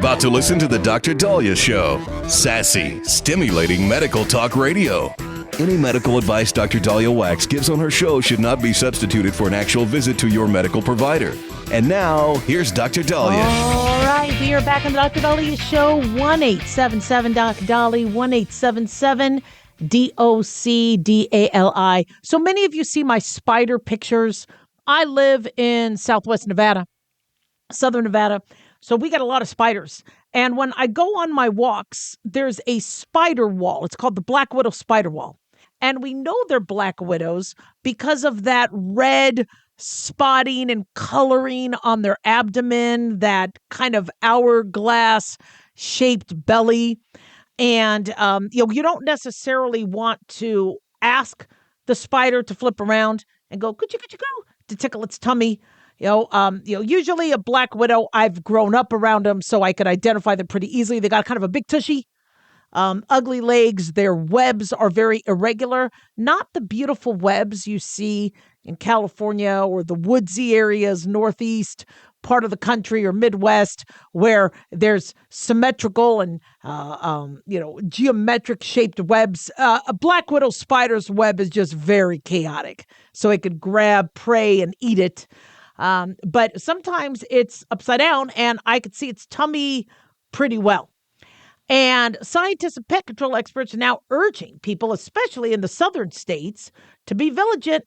about to listen to the Dr. Daliah Show. Sassy, stimulating medical talk radio. Any medical advice Dr. Daliah Wax gives on her show should not be substituted for an actual visit to your medical provider. And now, here's Dr. Daliah. All right, we are back on the Dr. Daliah Show. 1-877-Doc-Dali, 1-877-DOC-DALI. So many of you see my spider pictures. I live in Southwest Nevada, Southern Nevada. So we got a lot of spiders. And when I go on my walks, there's a spider wall. It's called the Black Widow Spider Wall. And we know they're black widows because of that red spotting and coloring on their abdomen, that kind of hourglass-shaped belly. And, you don't necessarily want to ask the spider to flip around and go, could you go, to tickle its tummy. Usually a black widow, I've grown up around them, so I could identify them pretty easily. They got kind of a big tushy, ugly legs. Their webs are very irregular, not the beautiful webs you see in California or the woodsy areas, northeast part of the country or Midwest, where there's symmetrical and, geometric shaped webs. A black widow spider's web is just very chaotic, so it could grab prey and eat it. But sometimes it's upside down and I could see its tummy pretty well. And scientists and pet control experts are now urging people, especially in the southern states, to be vigilant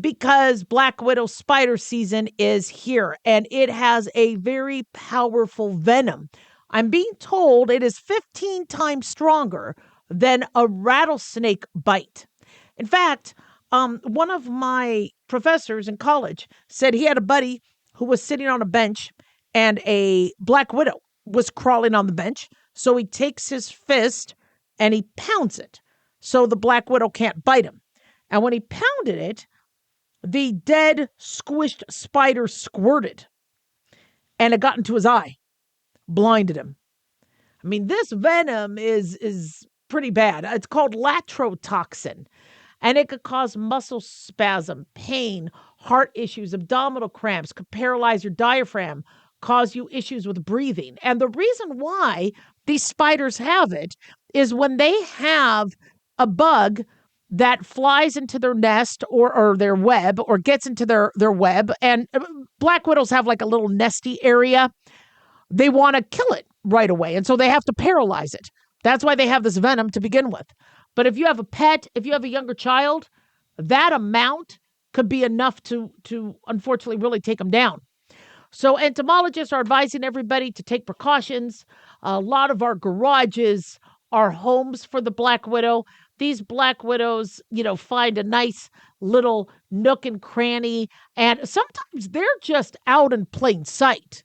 because black widow spider season is here and it has a very powerful venom. I'm being told it is 15 times stronger than a rattlesnake bite. In fact, one of my professors in college said he had a buddy who was sitting on a bench and a black widow was crawling on the bench. So he takes his fist and he pounds it so the black widow can't bite him. And when he pounded it, the dead, squished spider squirted and it got into his eye, blinded him. I mean, this venom is pretty bad. It's called latrotoxin. And it could cause muscle spasm, pain, heart issues, abdominal cramps, could paralyze your diaphragm, cause you issues with breathing. And the reason why these spiders have it is when they have a bug that flies into their nest or their web or gets into their web, and black widows have like a little nesty area, they want to kill it right away. And so they have to paralyze it. That's why they have this venom to begin with. But if you have a pet, if you have a younger child, that amount could be enough to unfortunately really take them down. So entomologists are advising everybody to take precautions. A lot of our garages are homes for the black widow. These black widows, find a nice little nook and cranny, and sometimes they're just out in plain sight.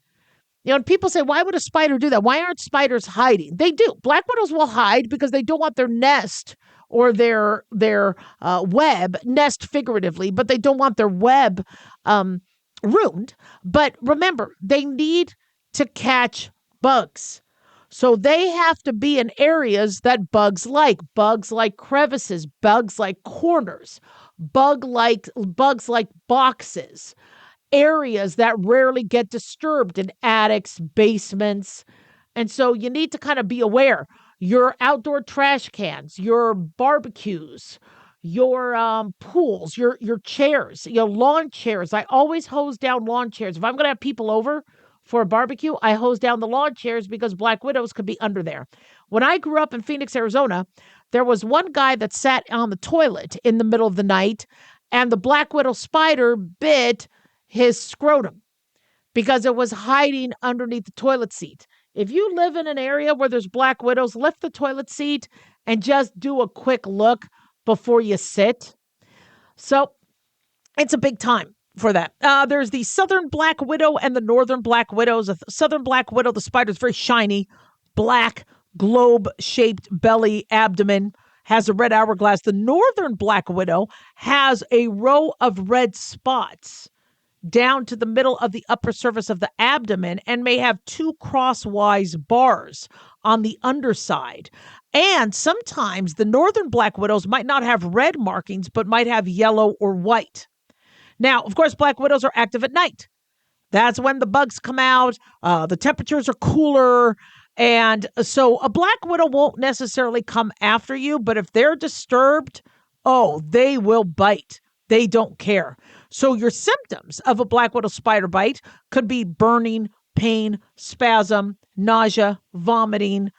And people say, why would a spider do that? Why aren't spiders hiding? They do. Black widows will hide because they don't want their nest or their web, nest figuratively, but they don't want their web ruined. But remember, they need to catch bugs. So they have to be in areas that bugs like crevices, bugs like corners, bugs like boxes. Areas that rarely get disturbed in attics, basements. And so you need to kind of be aware. Your outdoor trash cans, your barbecues, your pools, your chairs, lawn chairs. I always hose down lawn chairs. If I'm going to have people over for a barbecue, I hose down the lawn chairs because black widows could be under there. When I grew up in Phoenix, Arizona, there was one guy that sat on the toilet in the middle of the night, and the black widow spider bit his scrotum because it was hiding underneath the toilet seat. If you live in an area where there's black widows, lift the toilet seat and just do a quick look before you sit. So it's a big time for that. There's the southern black widow and the northern black widows. The southern black widow, the spider is very shiny, black, globe-shaped belly, abdomen, has a red hourglass. The northern black widow has a row of red spots down to the middle of the upper surface of the abdomen and may have two crosswise bars on the underside. And sometimes the northern black widows might not have red markings, but might have yellow or white. Now, of course, black widows are active at night. That's when the bugs come out. The temperatures are cooler. And so a black widow won't necessarily come after you, but if they're disturbed, oh, they will bite. They don't care. So your symptoms of a black widow spider bite could be burning, pain, spasm, nausea, vomiting.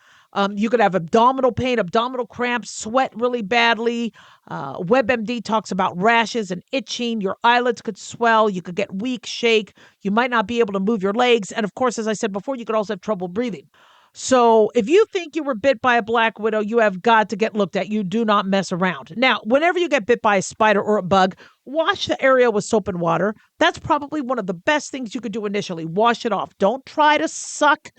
You could have abdominal pain, abdominal cramps, sweat really badly. WebMD talks about rashes and itching. Your eyelids could swell. You could get weak, shake. You might not be able to move your legs. And of course, as I said before, you could also have trouble breathing. So if you think you were bit by a black widow, you have got to get looked at. You do not mess around. Now, whenever you get bit by a spider or a bug, wash the area with soap and water. That's probably one of the best things you could do initially. Wash it off. Don't try to suck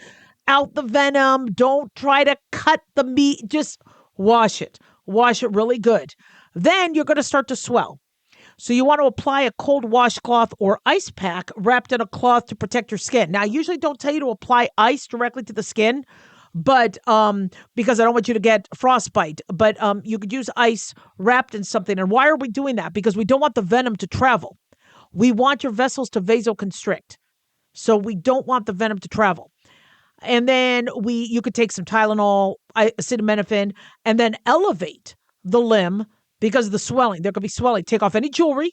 out the venom. Don't try to cut the meat. Just wash it. Wash it really good. Then you're going to start to swell. So you want to apply a cold washcloth or ice pack wrapped in a cloth to protect your skin. Now, I usually don't tell you to apply ice directly to the skin, but because I don't want you to get frostbite. But you could use ice wrapped in something. And why are we doing that? Because we don't want the venom to travel. We want your vessels to vasoconstrict. So we don't want the venom to travel. And then you could take some Tylenol, acetaminophen, and then elevate the limb because of the swelling. There could be swelling. Take off any jewelry.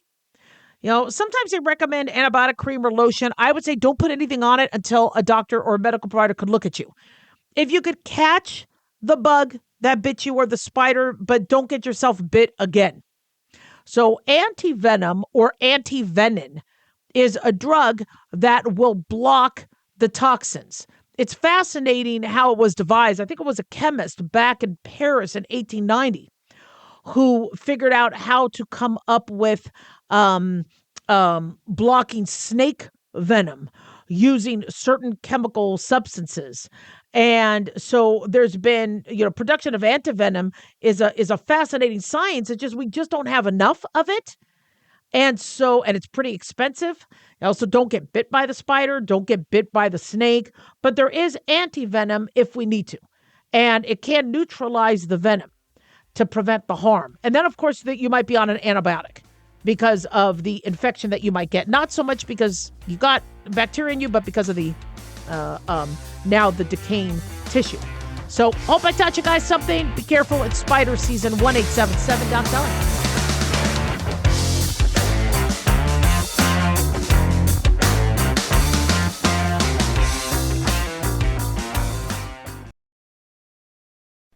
Sometimes they recommend antibiotic cream or lotion. I would say don't put anything on it until a doctor or a medical provider could look at you. If you could catch the bug that bit you or the spider, but don't get yourself bit again. So antivenom or antivenin is a drug that will block the toxins. It's fascinating how it was devised. I think it was a chemist back in Paris in 1890 who figured out how to come up with blocking snake venom using certain chemical substances. And so there's been, production of antivenom is a fascinating science. It's just we just don't have enough of it. And it's pretty expensive. Also, don't get bit by the spider. Don't get bit by the snake. But there is antivenom if we need to. And it can neutralize the venom to prevent the harm. And then, of course, that you might be on an antibiotic because of the infection that you might get. Not so much because you got bacteria in you, but because of the now the decaying tissue. So hope I taught you guys something. Be careful. It's spider season. 1-877 Daliah.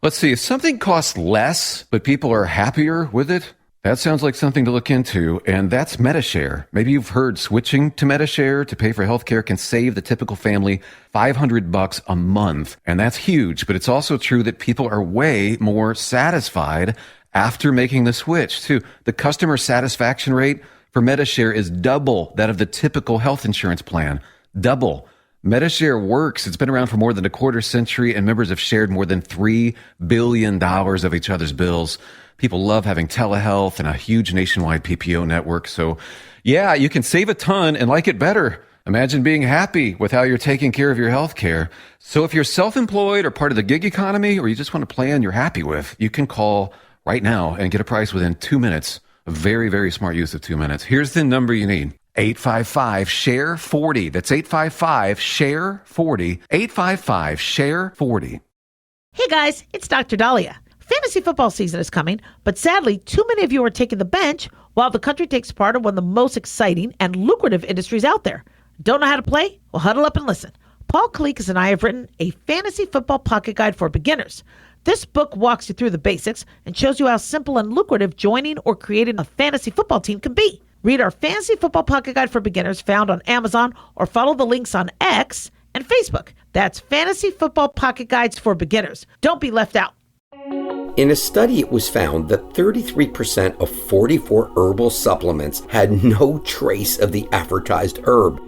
Let's see, if something costs less, but people are happier with it, that sounds like something to look into, and that's MediShare. Maybe you've heard switching to MediShare to pay for healthcare can save the typical family $500 a month, and that's huge, but it's also true that people are way more satisfied after making the switch, too. The customer satisfaction rate for MediShare is double that of the typical health insurance plan. Double. MediShare works. It's been around for more than a quarter century, and members have shared more than $3 billion of each other's bills. People love having telehealth and a huge nationwide PPO network. So, yeah, you can save a ton and like it better. Imagine being happy with how you're taking care of your health care. So if you're self-employed or part of the gig economy, or you just want a plan you're happy with, you can call right now and get a price within 2 minutes. A very, very smart use of 2 minutes. Here's the number you need. 855-SHARE-40. That's 855-SHARE-40. 855-SHARE-40. Hey guys, it's Dr. Daliah. Fantasy football season is coming, but sadly, too many of you are taking the bench while the country takes part in one of the most exciting and lucrative industries out there. Don't know how to play? Well, huddle up and listen. Paul Kalikas and I have written a fantasy football pocket guide for beginners. This book walks you through the basics and shows you how simple and lucrative joining or creating a fantasy football team can be. Read our Fantasy Football Pocket Guide for Beginners found on Amazon or follow the links on X and Facebook. That's Fantasy Football Pocket Guides for Beginners. Don't be left out. In a study, it was found that 33% of 44 herbal supplements had no trace of the advertised herb.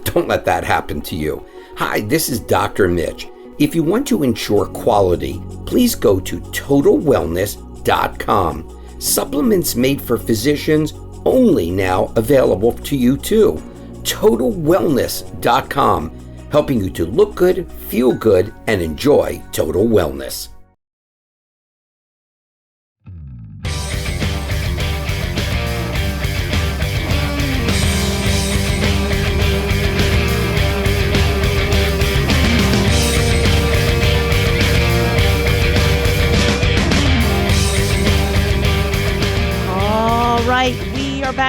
Don't let that happen to you. Hi, this is Dr. Mitch. If you want to ensure quality, please go to TotalWellness.com. Supplements made for physicians only now available to you too. TotalWellness.com, helping you to look good, feel good, and enjoy total wellness.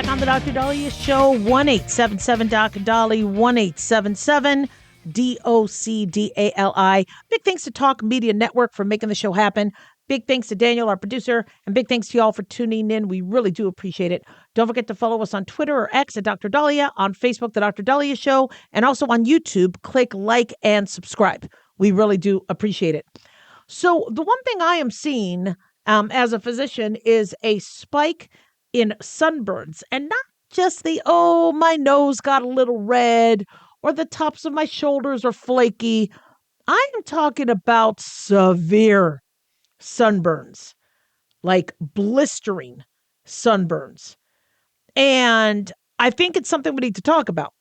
back on the Dr. Daliah Show. 1-877-Doc-Dolly, 1-877-DOCDALI. Big thanks to Talk Media Network for making the show happen. Big thanks to Daniel, our producer, and big thanks to y'all for tuning in. We really do appreciate it. Don't forget to follow us on Twitter or X at Dr. Daliah, on Facebook, The Dr. Daliah Show, and also on YouTube. Click like and subscribe. We really do appreciate it. So the one thing I am seeing as a physician is a spike in sunburns, and not just my nose got a little red or the tops of my shoulders are flaky. I am talking about severe sunburns, like blistering sunburns. And I think it's something we need to talk about.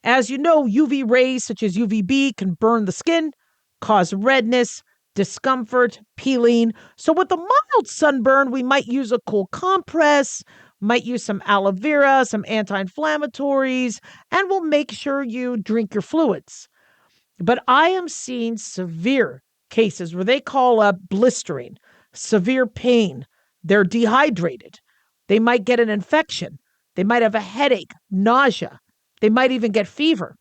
As you know, UV rays such as UVB can burn the skin, cause redness, discomfort, peeling. So with a mild sunburn, we might use a cool compress, might use some aloe vera, some anti-inflammatories, and we'll make sure you drink your fluids. But I am seeing severe cases where they call up blistering, severe pain. They're dehydrated. They might get an infection. They might have a headache, nausea. They might even get fever.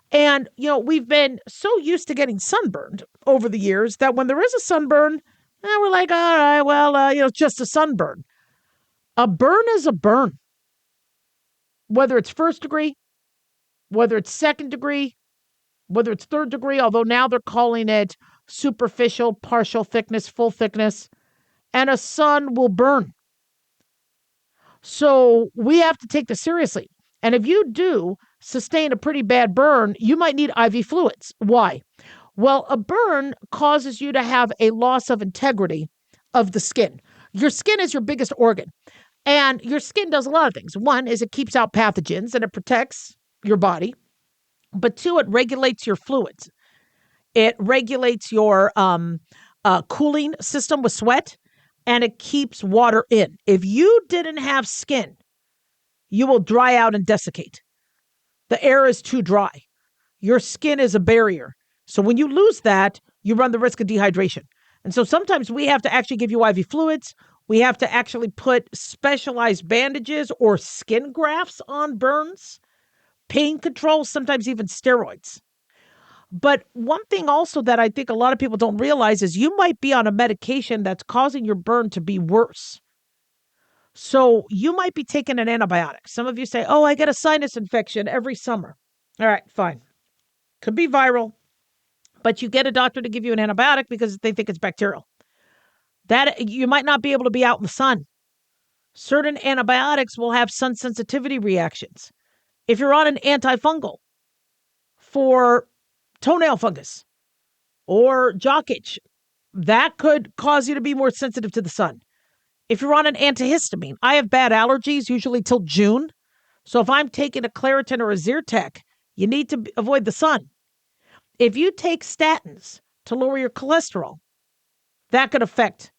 And, we've been so used to getting sunburned over the years that when there is a sunburn, we're like, all right, well, it's just a sunburn. A burn is a burn. Whether it's first degree, whether it's second degree, whether it's third degree, although now they're calling it superficial, partial thickness, full thickness, and a sun will burn. So we have to take this seriously. And if you do sustain a pretty bad burn, you might need IV fluids. Why? Well, a burn causes you to have a loss of integrity of the skin. Your skin is your biggest organ. And your skin does a lot of things. One is it keeps out pathogens and it protects your body. But two, it regulates your fluids. It regulates your cooling system with sweat, and it keeps water in. If you didn't have skin, you will dry out and desiccate. The air is too dry. Your skin is a barrier. So when you lose that, you run the risk of dehydration. And so sometimes we have to actually give you IV fluids. We have to actually put specialized bandages or skin grafts on burns, pain control, sometimes even steroids. But one thing also that I think a lot of people don't realize is you might be on a medication that's causing your burn to be worse. So you might be taking an antibiotic. Some of you say, I get a sinus infection every summer. All right, fine. Could be viral, but you get a doctor to give you an antibiotic because they think it's bacterial. That you might not be able to be out in the sun. Certain antibiotics will have sun sensitivity reactions. If you're on an antifungal for toenail fungus or jock itch, that could cause you to be more sensitive to the sun. If you're on an antihistamine, I have bad allergies usually till June. So if I'm taking a Claritin or a Zyrtec, you need to avoid the sun. If you take statins to lower your cholesterol, that could affect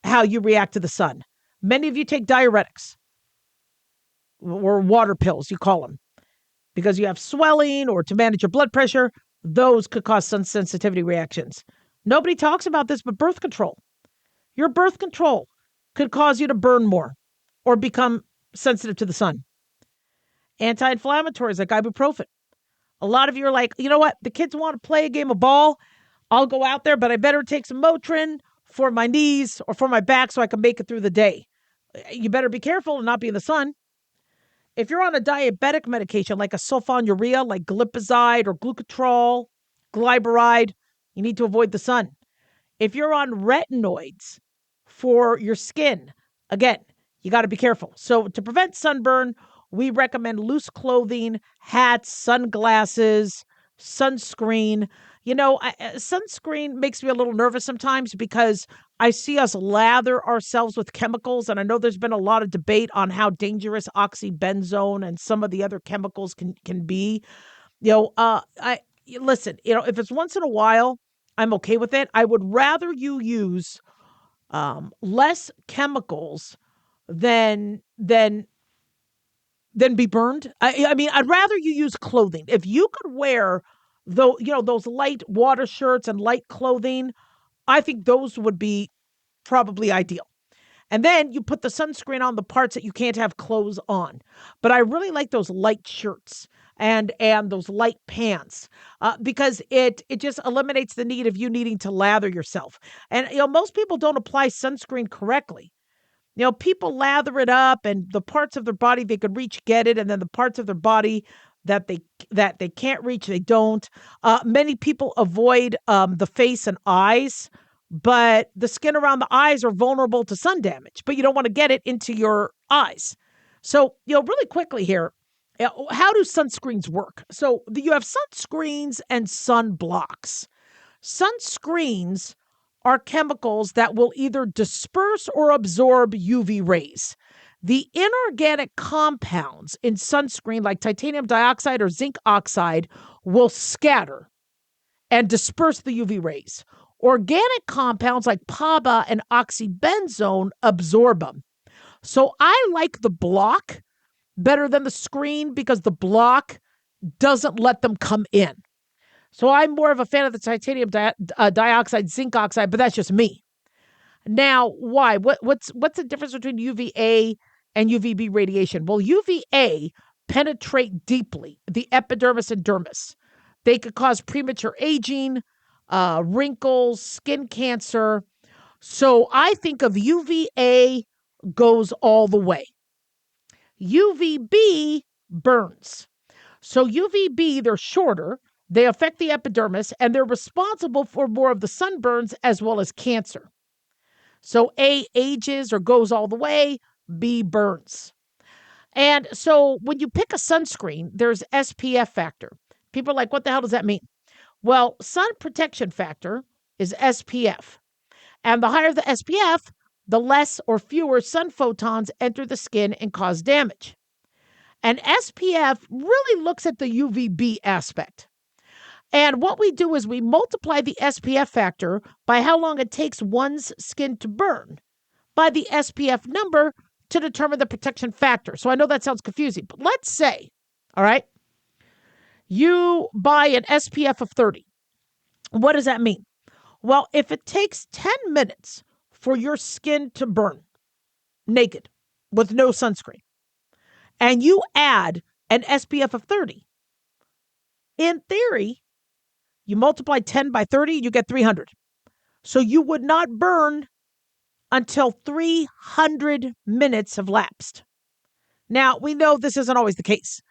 how you react to the sun. Many of you take diuretics or water pills, you call them, because you have swelling or to manage your blood pressure. Those could cause sun sensitivity reactions. Nobody talks about this, but birth control. Your birth control could cause you to burn more or become sensitive to the sun. Anti-inflammatories like ibuprofen. A lot of you are like, you know what? The kids want to play a game of ball. I'll go out there, but I better take some Motrin for my knees or for my back so I can make it through the day. You better be careful and not be in the sun. If you're on a diabetic medication like a sulfonylurea, like glipizide or glucotrol, glyburide, you need to avoid the sun. If you're on retinoids for your skin, again, you got to be careful. So to prevent sunburn, we recommend loose clothing, hats, sunglasses, sunscreen. Sunscreen makes me a little nervous sometimes because I see us lather ourselves with chemicals. And I know there's been a lot of debate on how dangerous oxybenzone and some of the other chemicals can be. Listen, if it's once in a while, I'm okay with it. I would rather you use less chemicals than be burned. I mean, I'd rather you use clothing. If you could wear those light water shirts and light clothing, I think those would be probably ideal. And then you put the sunscreen on the parts that you can't have clothes on. But I really like those light shirts and those light pants because it just eliminates the need of you needing to lather yourself. And most people don't apply sunscreen correctly. People lather it up, and the parts of their body they could reach get it, and then the parts of their body that they can't reach, they don't. Many people avoid the face and eyes, but the skin around the eyes are vulnerable to sun damage, but you don't want to get it into your eyes. So, really quickly here, how do sunscreens work? So you have sunscreens and sunblocks. Sunscreens are chemicals that will either disperse or absorb UV rays. The inorganic compounds in sunscreen, like titanium dioxide or zinc oxide, will scatter and disperse the UV rays. Organic compounds like PABA and oxybenzone absorb them. So I like the block better than the screen because the block doesn't let them come in. So I'm more of a fan of the titanium dioxide, zinc oxide, but that's just me. Now, why? What's the difference between UVA and UVB radiation? Well, UVA penetrate deeply the epidermis and dermis. They could cause premature aging, wrinkles, skin cancer. So I think of UVA goes all the way. UVB burns. So UVB, they're shorter. They affect the epidermis, and they're responsible for more of the sunburns as well as cancer. So A, ages or goes all the way, B, burns. And so when you pick a sunscreen, there's SPF factor. People are like, what the hell does that mean? Well, sun protection factor is SPF. And the higher the SPF, the less or fewer sun photons enter the skin and cause damage. And SPF really looks at the UVB aspect. And what we do is we multiply the SPF factor by how long it takes one's skin to burn by the SPF number to determine the protection factor. So I know that sounds confusing, but let's say, all right, you buy an SPF of 30. What does that mean? Well, if it takes 10 minutes for your skin to burn naked with no sunscreen, and you add an SPF of 30, in theory, you multiply 10 by 30, you get 300. So you would not burn until 300 minutes have lapsed. Now, we know this isn't always the case.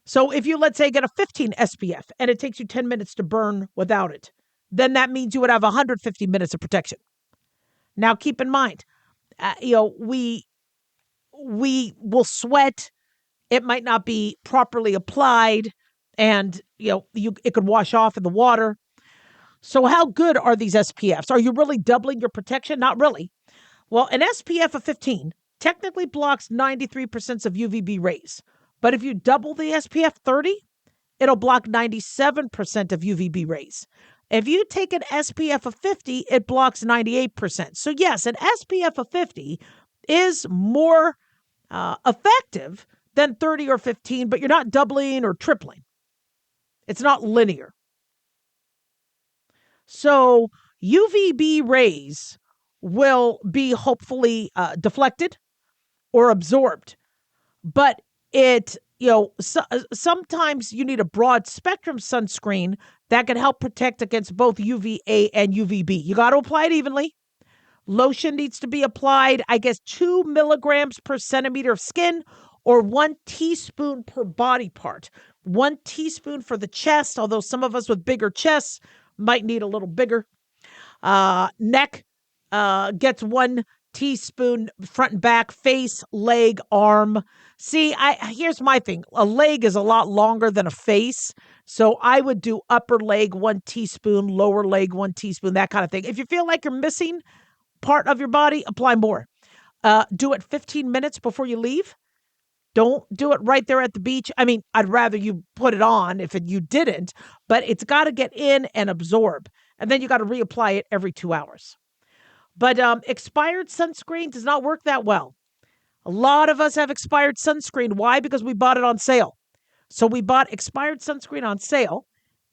So if you, let's say, get a 15 SPF and it takes you 10 minutes to burn without it, then that means you would have 150 minutes of protection. Now, keep in mind, we will sweat. It might not be properly applied, and it could wash off in the water. So how good are these SPFs? Are you really doubling your protection? Not really. Well, an SPF of 15 technically blocks 93% of UVB rays. But if you double the SPF 30, it'll block 97% of UVB rays. If you take an SPF of 50, it blocks 98%. So yes, an SPF of 50 is more effective than 30 or 15, but you're not doubling or tripling. It's not linear. So UVB rays will be hopefully deflected or absorbed, but sometimes you need a broad spectrum sunscreen that can help protect against both UVA and UVB. You got to apply it evenly. Lotion needs to be applied, 2 milligrams per centimeter of skin, or 1 teaspoon per body part. 1 teaspoon for the chest, although some of us with bigger chests might need a little bigger. Neck gets 1 teaspoon, front and back, face, leg, arm. See, here's my thing. A leg is a lot longer than a face. So I would do upper leg 1 teaspoon, lower leg 1 teaspoon, that kind of thing. If you feel like you're missing part of your body, apply more. Do it 15 minutes before you leave. Don't do it right there at the beach. I'd rather you put it on if you didn't, but it's got to get in and absorb. And then you got to reapply it every 2 hours. But expired sunscreen does not work that well. A lot of us have expired sunscreen. Why? Because we bought it on sale. So we bought expired sunscreen on sale,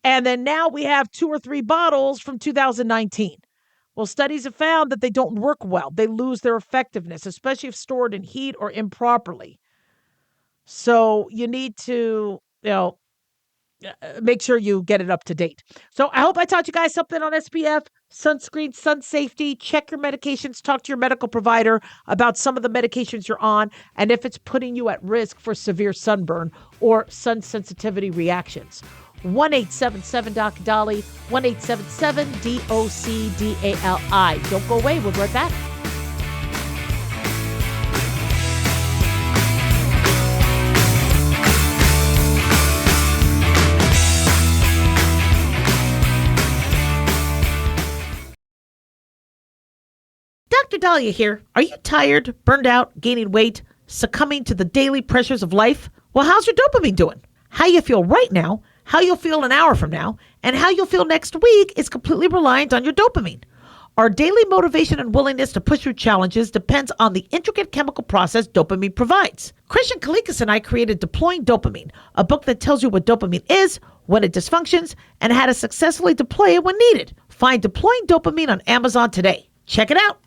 and then now we have 2 or 3 bottles from 2019. Well, studies have found that they don't work well. They lose their effectiveness, especially if stored in heat or improperly. So you need to, make sure you get it up to date. So I hope I taught you guys something on SPF, sunscreen, sun safety. Check your medications. Talk to your medical provider about some of the medications you're on and if it's putting you at risk for severe sunburn or sun sensitivity reactions. 1-877-DOC-DALI, 1-877-DOC-DALI. Don't go away. We'll be right back. Dr. Daliah here. Are you tired, burned out, gaining weight, succumbing to the daily pressures of life? Well, how's your dopamine doing? How you feel right now, how you'll feel an hour from now, and how you'll feel next week is completely reliant on your dopamine. Our daily motivation and willingness to push through challenges depends on the intricate chemical process dopamine provides. Christian Kalikas and I created Deploying Dopamine, a book that tells you what dopamine is, when it dysfunctions, and how to successfully deploy it when needed. Find Deploying Dopamine on Amazon today. Check it out.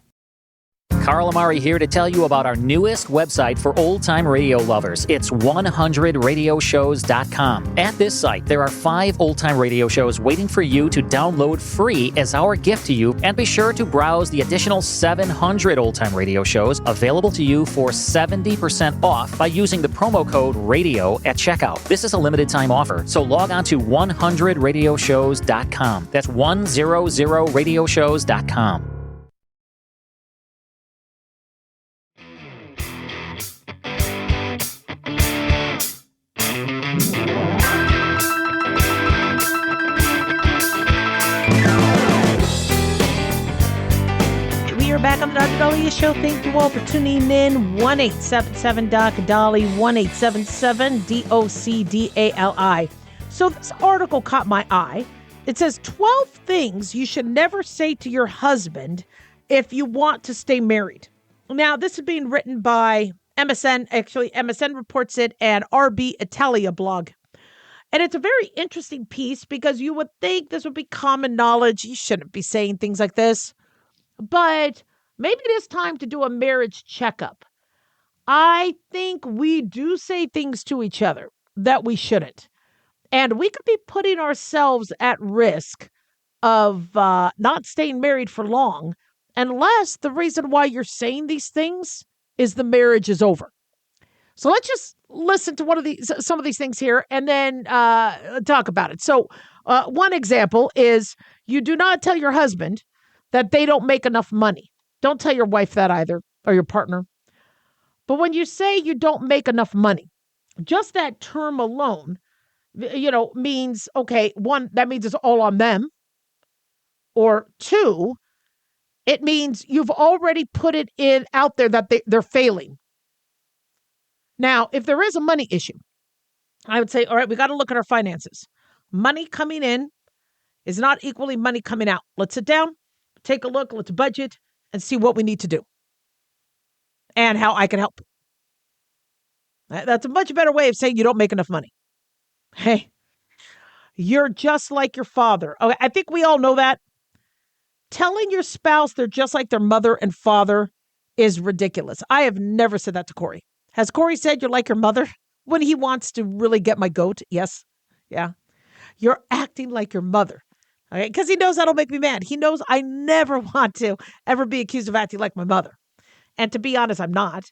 Carl Amari here to tell you about our newest website for old-time radio lovers. It's 100radioshows.com. At this site, there are 5 old-time radio shows waiting for you to download free as our gift to you, and be sure to browse the additional 700 old-time radio shows available to you for 70% off by using the promo code RADIO at checkout. This is a limited-time offer, so log on to 100radioshows.com. That's 100radioshows.com. Back on the Dr. Daliah Show. Thank you all for tuning in. 1-877-DOC-DALI, 1-877-DOC-DALI. So this article caught my eye. It says 12 things you should never say to your husband if you want to stay married. Now, this is being written by MSN. Actually, MSN reports it and RB Italia blog. And it's a very interesting piece because you would think this would be common knowledge. You shouldn't be saying things like this. But maybe it is time to do a marriage checkup. I think we do say things to each other that we shouldn't. And we could be putting ourselves at risk of not staying married for long unless the reason why you're saying these things is the marriage is over. So let's just listen to some of these things here and then talk about it. So one example is you do not tell your husband that they don't make enough money. Don't tell your wife that either, or your partner. But when you say you don't make enough money, just that term alone, means, okay, one, that means it's all on them. Or 2, it means you've already put it out there that they're failing. Now, if there is a money issue, I would say, all right, we got to look at our finances. Money coming in is not equally money coming out. Let's sit down. Take a look, let's budget, and see what we need to do and how I can help. That's a much better way of saying you don't make enough money. Hey, you're just like your father. Okay, I think we all know that. Telling your spouse they're just like their mother and father is ridiculous. I have never said that to Corey. Has Corey said you're like your mother when he wants to really get my goat? Yes. Yeah. You're acting like your mother. Okay, because he knows that'll make me mad. He knows I never want to ever be accused of acting like my mother. And to be honest, I'm not.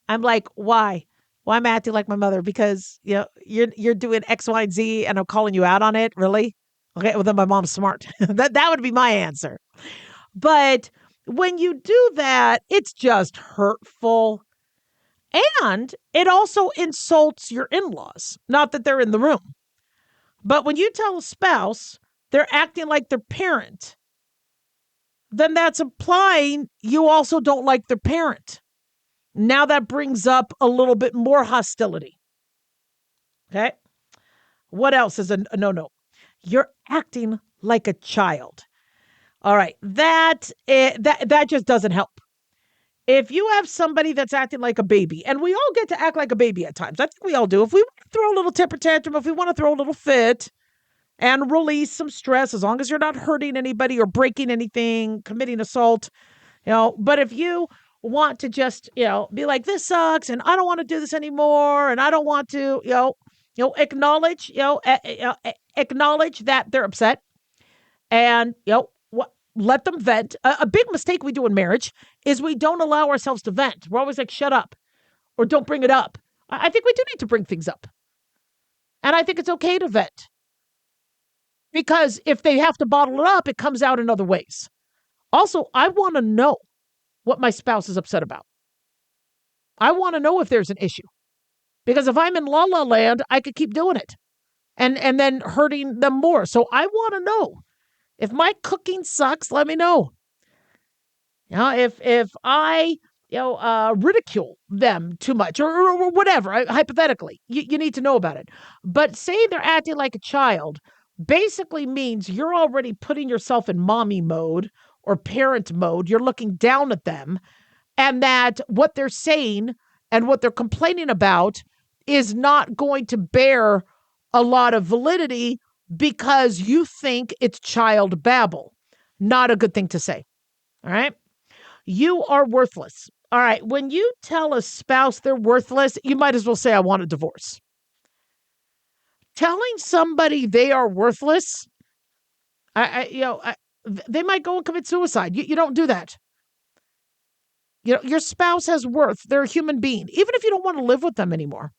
I'm like, why? Why am I acting like my mother? Because you're doing X, Y, and Z, and I'm calling you out on it. Really? Okay, well then my mom's smart. that would be my answer. But when you do that, it's just hurtful, and it also insults your in-laws. Not that they're in the room, but when you tell a spouse they're acting like their parent, then that's implying you also don't like their parent. Now that brings up a little bit more hostility. Okay? What else is a no-no? You're acting like a child. All right, that just doesn't help. If you have somebody that's acting like a baby, and we all get to act like a baby at times. I think we all do. If we want to throw a little temper tantrum, if we want to throw a little fit, and release some stress as long as you're not hurting anybody or breaking anything, committing assault, but if you want to just, be like, this sucks and I don't want to do this anymore and I don't want to, acknowledge, acknowledge that they're upset and, let them vent. A big mistake we do in marriage is we don't allow ourselves to vent. We're always like, shut up or don't bring it up. I think we do need to bring things up. And I think it's okay to vent. Because if they have to bottle it up, it comes out in other ways. Also, I want to know what my spouse is upset about. I want to know if there's an issue. Because if I'm in la la land, I could keep doing it and then hurting them more. So I want to know. If my cooking sucks, let me know. If I ridicule them too much or whatever, hypothetically, you need to know about it. But saying they're acting like a child basically means you're already putting yourself in mommy mode or parent mode. You're looking down at them and that what they're saying and what they're complaining about is not going to bear a lot of validity because you think it's child babble. Not a good thing to say. All right. You are worthless. All right. When you tell a spouse they're worthless, you might as well say, I want a divorce. Telling somebody they are worthless, they might go and commit suicide. You don't do that. Your spouse has worth. They're a human being. Even if you don't want to live with them anymore,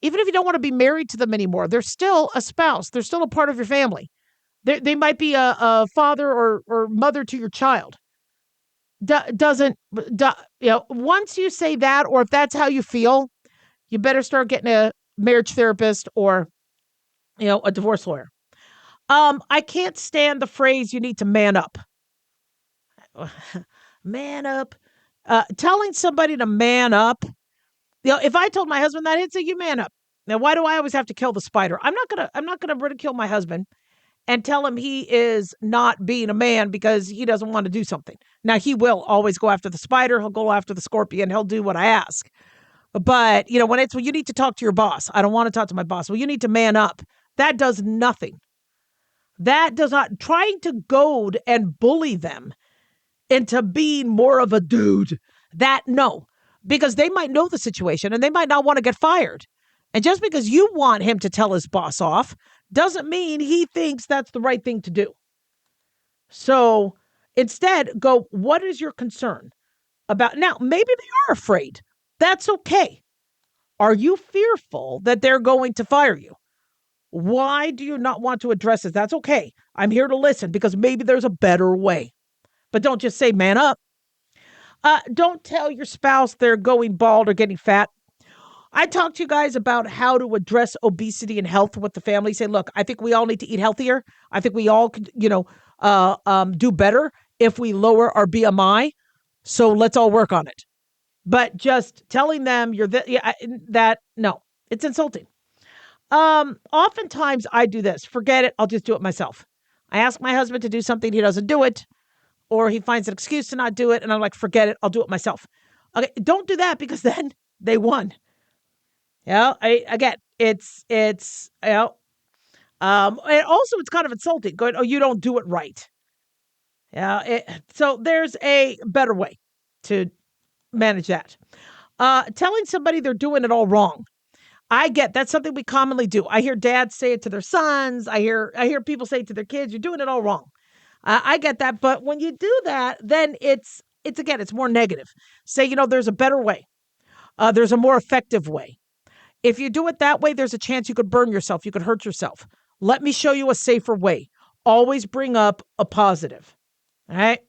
even if you don't want to be married to them anymore, they're still a spouse. They're still a part of your family. They might be a father or mother to your child. Once you say that, or if that's how you feel, you better start getting a marriage therapist or, a divorce lawyer. I can't stand the phrase, you need to man up. Man up. Telling somebody to man up. If I told my husband that, he'd say, you man up. Now, why do I always have to kill the spider? I'm not gonna ridicule my husband and tell him he is not being a man because he doesn't want to do something. Now, he will always go after the spider. He'll go after the scorpion. He'll do what I ask. But, when it's, well, you need to talk to your boss. I don't want to talk to my boss. Well, you need to man up. That does nothing. That does not, trying to goad and bully them into being more of a dude. No, because they might know the situation and they might not want to get fired. And just because you want him to tell his boss off doesn't mean he thinks that's the right thing to do. So instead, go, what is your concern about? Now, maybe they are afraid. That's okay. Are you fearful that they're going to fire you? Why do you not want to address it? That's okay. I'm here to listen because maybe there's a better way. But don't just say, man up. Don't tell your spouse they're going bald or getting fat. I talked to you guys about how to address obesity and health with the family. Say, look, I think we all need to eat healthier. I think we all could, do better if we lower our BMI. So let's all work on it. But just telling them no, it's insulting. Oftentimes I do this. Forget it. I'll just do it myself. I ask my husband to do something. He doesn't do it, or he finds an excuse to not do it. And I'm like, forget it. I'll do it myself. Okay. Don't do that because then they won. It's and also it's kind of insulting going, oh, you don't do it right. So there's a better way to manage that. Telling somebody they're doing it all wrong. That's something we commonly do. I hear dads say it to their sons. I hear people say it to their kids, you're doing it all wrong. I get that. But when you do that, then it's more negative. Say, there's a better way. There's a more effective way. If you do it that way, there's a chance you could burn yourself. You could hurt yourself. Let me show you a safer way. Always bring up a positive. All right.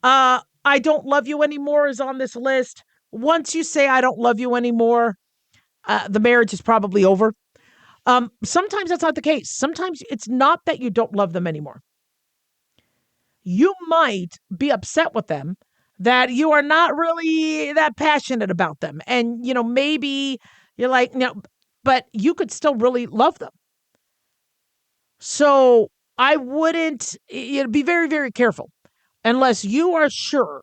I don't love you anymore is on this list. Once you say I don't love you anymore, the marriage is probably over. Sometimes that's not the case. Sometimes it's not that you don't love them anymore. You might be upset with them that you are not really that passionate about them. And, maybe you're like, no, but you could still really love them. So I wouldn't, be very, very careful unless you are sure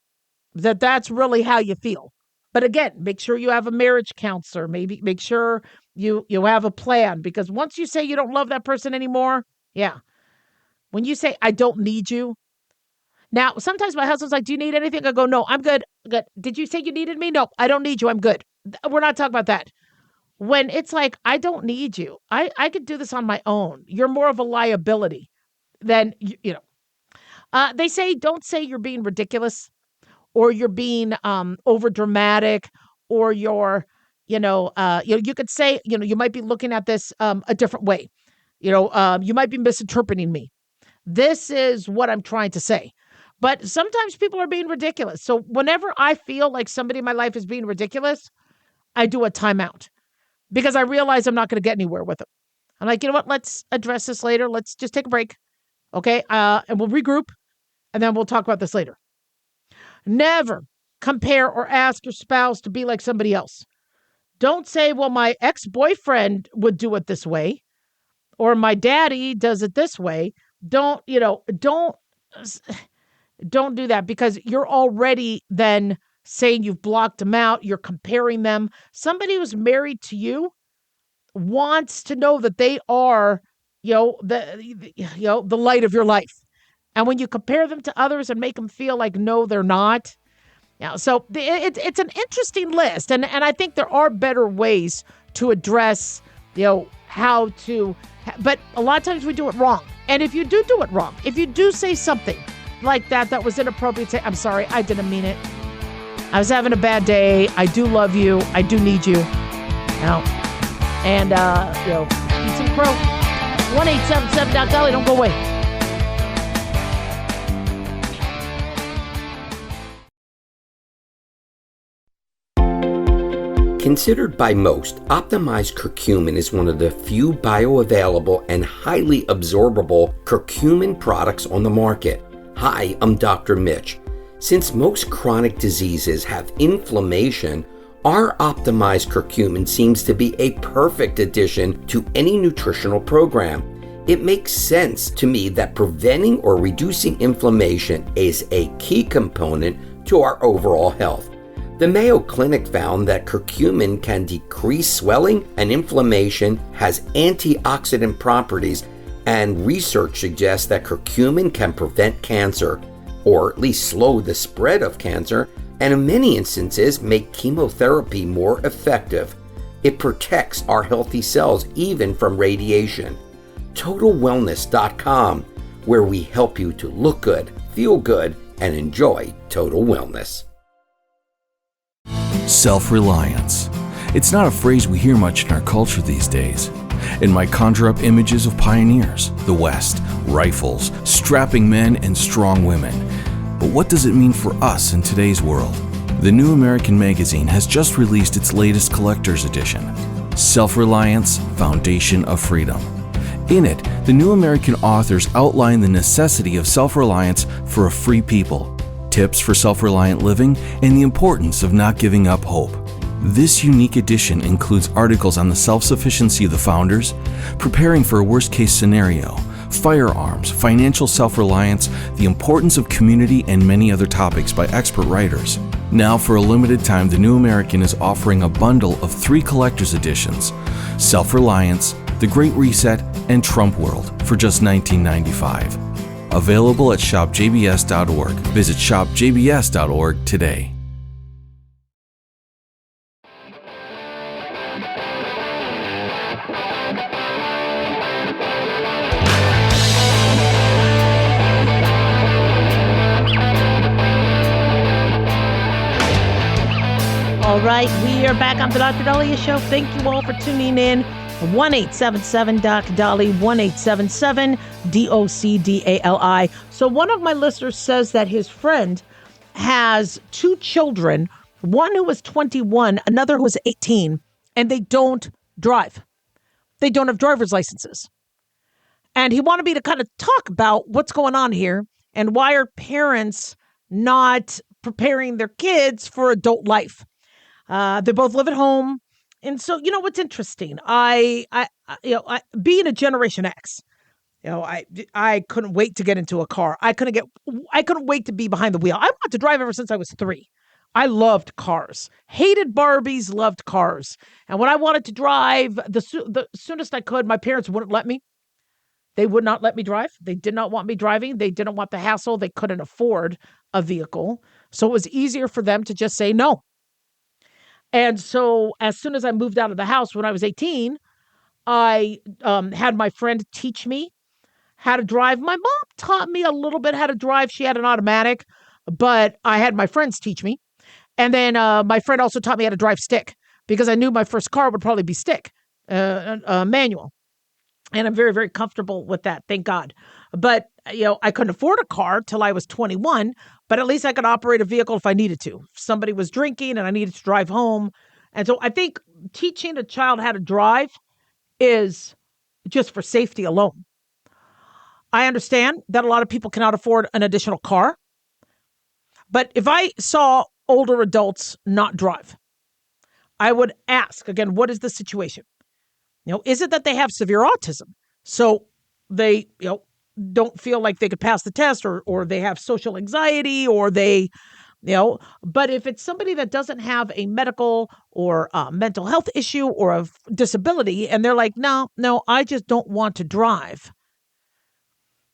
that that's really how you feel. But again, make sure you have a marriage counselor. Maybe make sure you have a plan, because once you say you don't love that person anymore, Yeah. When you say, I don't need you. Now, sometimes my husband's like, do you need anything? I go, no, I'm good. Good. Did you say you needed me? No, I don't need you. I'm good. We're not talking about that. When it's like, I don't need you. I could do this on my own. You're more of a liability than, they say, don't say you're being ridiculous or you're being over dramatic or you could say, you might be looking at this a different way. You might be misinterpreting me. This is what I'm trying to say. But sometimes people are being ridiculous. So whenever I feel like somebody in my life is being ridiculous, I do a timeout because I realize I'm not going to get anywhere with them. I'm like, you know what? Let's address this later. Let's just take a break. Okay. And we'll regroup and then we'll talk about this later. Never compare or ask your spouse to be like somebody else. Don't say, well, my ex-boyfriend would do it this way or my daddy does it this way. Don't do that because you're already then saying you've blocked them out. You're comparing them. Somebody who's married to you wants to know that they are, the light of your life. And when you compare them to others and make them feel like, no, they're not. So it's an interesting list. And I think there are better ways to address, how to, but a lot of times we do it wrong. And if you do it wrong, if you do say something like that was inappropriate, say, I'm sorry, I didn't mean it. I was having a bad day. I do love you. I do need you. And, eat some crow. 1-877-Daliah. Don't go away. Considered by most, optimized curcumin is one of the few bioavailable and highly absorbable curcumin products on the market. Hi, I'm Dr. Mitch. Since most chronic diseases have inflammation, our optimized curcumin seems to be a perfect addition to any nutritional program. It makes sense to me that preventing or reducing inflammation is a key component to our overall health. The Mayo Clinic found that curcumin can decrease swelling and inflammation, has antioxidant properties, and research suggests that curcumin can prevent cancer, or at least slow the spread of cancer, and in many instances make chemotherapy more effective. It protects our healthy cells even from radiation. TotalWellness.com, where we help you to look good, feel good, and enjoy total wellness. Self-reliance. It's not a phrase we hear much in our culture these days. It might conjure up images of pioneers, the West, rifles, strapping men, and strong women. But what does it mean for us in today's world? The New American Magazine has just released its latest collector's edition, Self-Reliance, Foundation of Freedom. In it, the New American authors outline the necessity of self-reliance for a free people, tips for self-reliant living, and the importance of not giving up hope. This unique edition includes articles on the self-sufficiency of the founders, preparing for a worst-case scenario, firearms, financial self-reliance, the importance of community, and many other topics by expert writers. Now, for a limited time, the New American is offering a bundle of 3 collector's editions, Self-Reliance, The Great Reset, and Trump World, for just $19.95. Available at shopjbs.org. Visit shopjbs.org today. All right, we are back on the Dr. Daliah Show. Thank you all for tuning in. 1-877-Doc-Dali, 1-877-DOCDALI. So one of my listeners says that his friend has 2 children, one who is 21, another who is 18, and they don't drive. They don't have driver's licenses. And he wanted me to kind of talk about what's going on here and why are parents not preparing their kids for adult life. They both live at home. And so, what's interesting, I being a Generation X, I couldn't wait to get into a car. I couldn't wait to be behind the wheel. I wanted to drive ever since I was 3. I loved cars, hated Barbies, loved cars. And when I wanted to drive the soonest I could, my parents wouldn't let me. They would not let me drive. They did not want me driving. They didn't want the hassle. They couldn't afford a vehicle. So it was easier for them to just say no. And so as soon as I moved out of the house when I was 18, I had my friend teach me how to drive. My mom taught me a little bit how to drive. She had an automatic, but I had my friends teach me. And then my friend also taught me how to drive stick because I knew my first car would probably be stick, manual. And I'm very, very comfortable with that. Thank God. But, I couldn't afford a car till I was 21, but at least I could operate a vehicle if I needed to. If somebody was drinking and I needed to drive home. And so I think teaching a child how to drive is just for safety alone. I understand that a lot of people cannot afford an additional car. But if I saw older adults not drive, I would ask, again, what is the situation? Is it that they have severe autism? So they, don't feel like they could pass the test, or they have social anxiety, or they, but if it's somebody that doesn't have a medical or mental health issue or a disability, and they're like, no, I just don't want to drive,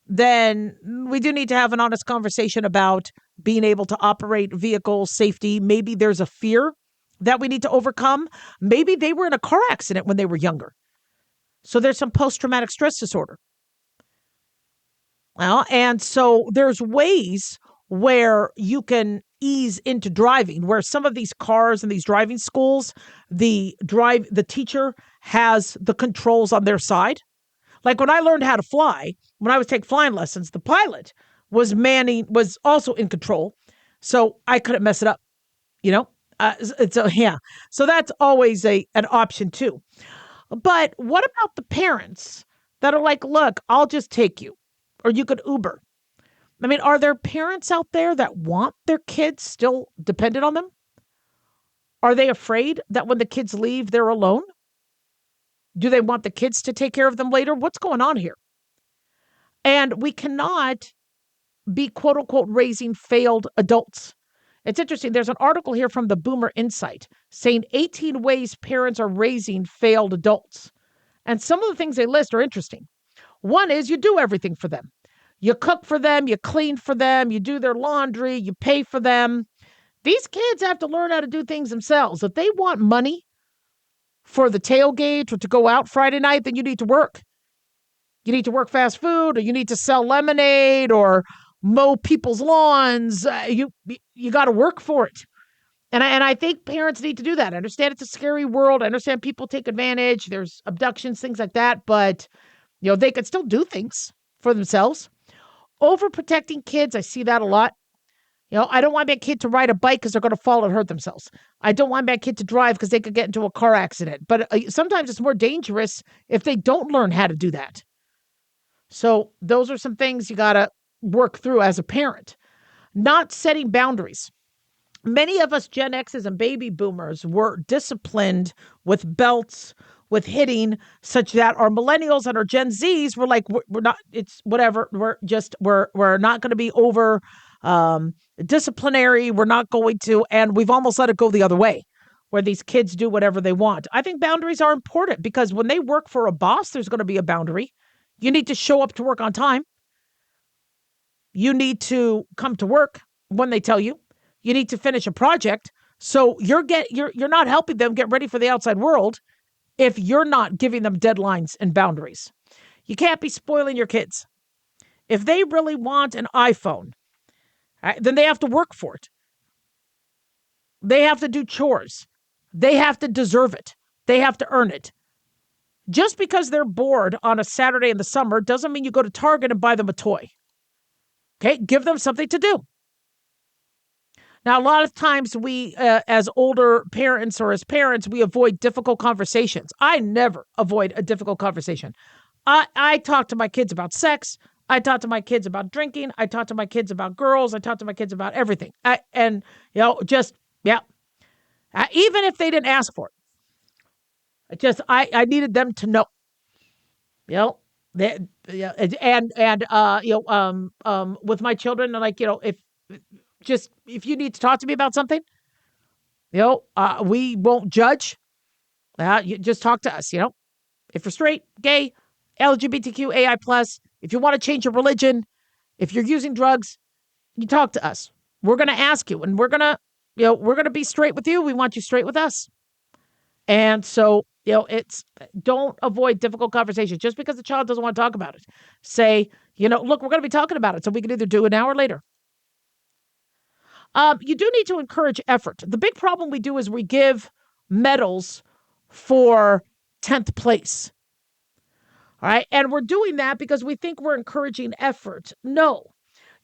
then we do need to have an honest conversation about being able to operate vehicles, safety. Maybe there's a fear that we need to overcome. Maybe they were in a car accident when they were younger. So there's some post-traumatic stress disorder. Well, and so there's ways where you can ease into driving, where some of these cars and these driving schools, the teacher has the controls on their side. Like when I learned how to fly, when I was taking flying lessons, the pilot was also in control. So I couldn't mess it up, So that's always an option too. But what about the parents that are like, look, I'll just take you, or you could Uber? I mean, are there parents out there that want their kids still dependent on them? Are they afraid that when the kids leave, they're alone? Do they want the kids to take care of them later? What's going on here? And we cannot be, quote unquote, raising failed adults. It's interesting. There's an article here from the Boomer Insight saying 18 ways parents are raising failed adults. And some of the things they list are interesting. One is you do everything for them. You cook for them, you clean for them, you do their laundry, you pay for them. These kids have to learn how to do things themselves. If they want money for the tailgate or to go out Friday night, then you need to work. You need to work fast food, or you need to sell lemonade or mow people's lawns. You got to work for it. And I think parents need to do that. I understand it's a scary world. I understand people take advantage. There's abductions, things like that. But, they could still do things for themselves. Overprotecting kids, I see that a lot. I don't want my kid to ride a bike because they're going to fall and hurt themselves. I don't want my kid to drive because they could get into a car accident. But sometimes it's more dangerous if they don't learn how to do that. So those are some things you got to work through as a parent. Not setting boundaries. Many of us Gen X's and baby boomers were disciplined with belts, with hitting, such that our millennials and our Gen Zs were like, we're not, it's whatever. We're not going to be over disciplinary. We're not going to, and we've almost let it go the other way, where these kids do whatever they want. I think boundaries are important because when they work for a boss, there's going to be a boundary. You need to show up to work on time. You need to come to work when they tell you. You need to finish a project. So you're not helping them get ready for the outside world if you're not giving them deadlines and boundaries. You can't be spoiling your kids. If they really want an iPhone, then they have to work for it. They have to do chores. They have to deserve it. They have to earn it. Just because they're bored on a Saturday in the summer doesn't mean you go to Target and buy them a toy. Okay, give them something to do. Now, a lot of times we, as older parents or as parents, we avoid difficult conversations. I never avoid a difficult conversation. I talk to my kids about sex. I talk to my kids about drinking. I talk to my kids about girls. I talk to my kids about everything. Even if they didn't ask for it. I needed them to know. With my children, like, if you need to talk to me about something, we won't judge. You just talk to us, if you're straight, gay, LGBTQ, AI+, if you want to change your religion, if you're using drugs, you talk to us. We're going to ask you, and we're going to be straight with you. We want you straight with us. And so, don't avoid difficult conversations just because the child doesn't want to talk about it. Say, look, we're going to be talking about it, so we can either do it now or later. You do need to encourage effort. The big problem we do is we give medals for 10th place. All right. And we're doing that because we think we're encouraging effort. No,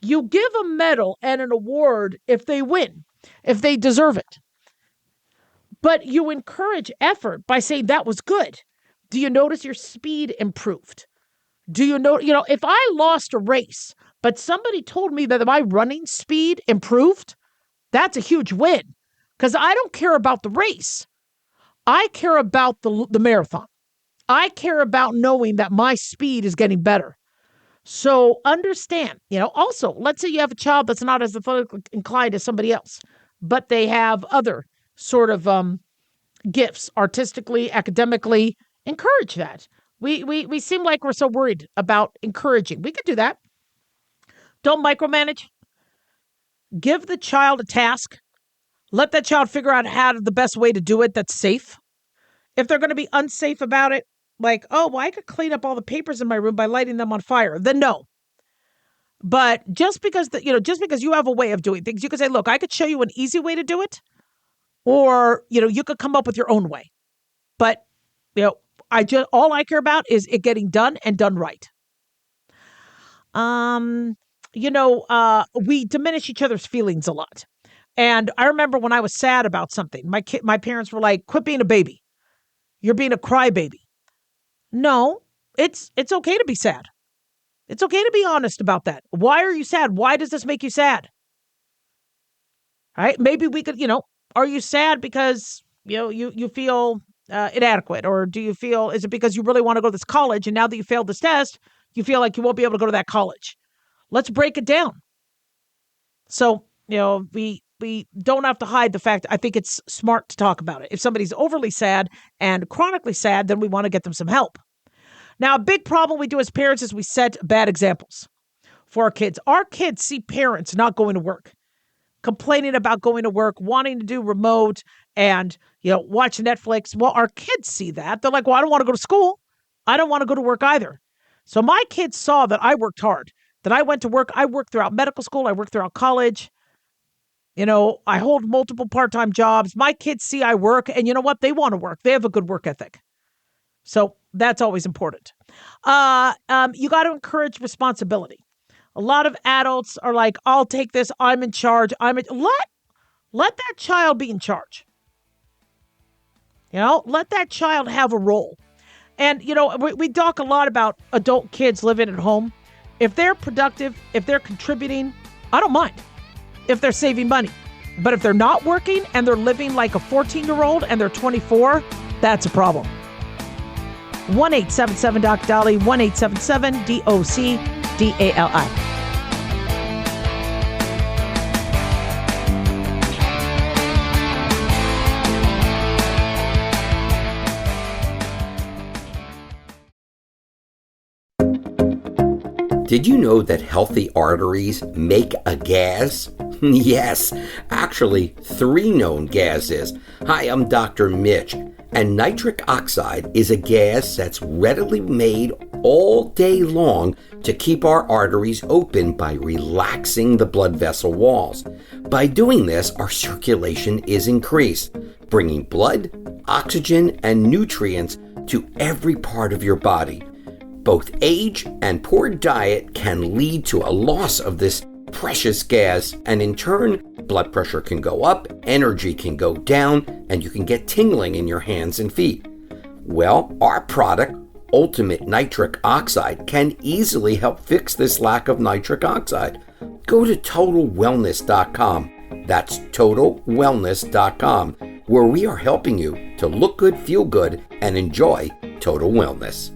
you give a medal and an award if they win, if they deserve it. But you encourage effort by saying that was good. Do you notice your speed improved? Do you know, if I lost a race, but somebody told me that my running speed improved, that's a huge win because I don't care about the race. I care about the marathon. I care about knowing that my speed is getting better. So understand, also, let's say you have a child that's not as athletically inclined as somebody else, but they have other sort of gifts, artistically, academically. Encourage that. We seem like we're so worried about encouraging. We could do that. Don't micromanage. Give the child a task. Let that child figure out the best way to do it that's safe. If they're going to be unsafe about it, like, oh, well, I could clean up all the papers in my room by lighting them on fire, then no. But just because you have a way of doing things, you could say, look, I could show you an easy way to do it, or, you could come up with your own way. But, all I care about is it getting done and done right. We diminish each other's feelings a lot. And I remember when I was sad about something, my parents were like, quit being a baby. You're being a crybaby. No, it's okay to be sad. It's okay to be honest about that. Why are you sad? Why does this make you sad? All right. Maybe we could, are you sad because, you feel inadequate? Or is it because you really want to go to this college and now that you failed this test, you feel like you won't be able to go to that college? Let's break it down. So, we don't have to hide the fact. I think it's smart to talk about it. If somebody's overly sad and chronically sad, then we want to get them some help. Now, a big problem we do as parents is we set bad examples for our kids. Our kids see parents not going to work, complaining about going to work, wanting to do remote and, watch Netflix. Well, our kids see that. They're like, well, I don't want to go to school. I don't want to go to work either. So my kids saw that I worked hard, that I went to work. I worked throughout medical school. I worked throughout college. I hold multiple part-time jobs. My kids see I work, and you know what? They want to work. They have a good work ethic. So that's always important. You got to encourage responsibility. A lot of adults are like, I'll take this. I'm in charge. Let that child be in charge. Let that child have a role. And, we talk a lot about adult kids living at home. If they're productive, if they're contributing, I don't mind. If they're saving money. But if they're not working and they're living like a 14-year-old and they're 24, that's a problem. 1-877-DOC-DALI, 1-877-DOC-DALI. Did you know that healthy arteries make a gas? Yes, actually 3 known gases. Hi, I'm Dr. Mitch, and nitric oxide is a gas that's readily made all day long to keep our arteries open by relaxing the blood vessel walls. By doing this, our circulation is increased, bringing blood, oxygen, and nutrients to every part of your body. Both age and poor diet can lead to a loss of this precious gas, and in turn, blood pressure can go up, energy can go down, and you can get tingling in your hands and feet. Well, our product, Ultimate Nitric Oxide, can easily help fix this lack of nitric oxide. Go to TotalWellness.com. That's TotalWellness.com, where we are helping you to look good, feel good, and enjoy total wellness.